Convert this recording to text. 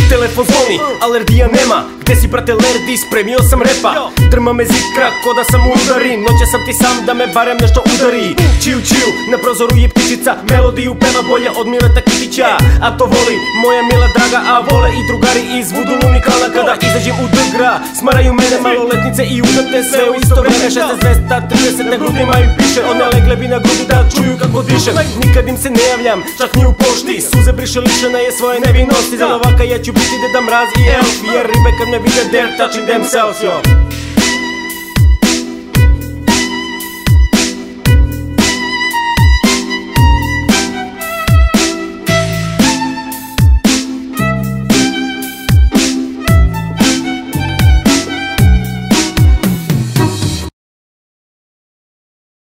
Telefon zvoni, alergija nema. Gde si brate lerdi, spremio sam repa. Trma me zikra, ko da sam udari. Noće sam ti sam da me barem nešto udari. Čiu čiu, na prozoru je ptičica. Melodiju peva bolje od Mileta Kitića. A to voli moja mila draga, a vole i drugari iz Voodoo Looney Klana. Kada izađem u dgra, smaraju mene maloletnice i udate sve u isto vreme. 16-230 na grudima im piše. One legle bi na grudi da čuju kako dišem. Nikad im se ne javljam, čak ni u pošti. Suze briše, lišena je svoje nevinosti. Za novaka ja ću biti Deda Mraz i Elf, jer ribe kad me vide they're touching themselves, yo.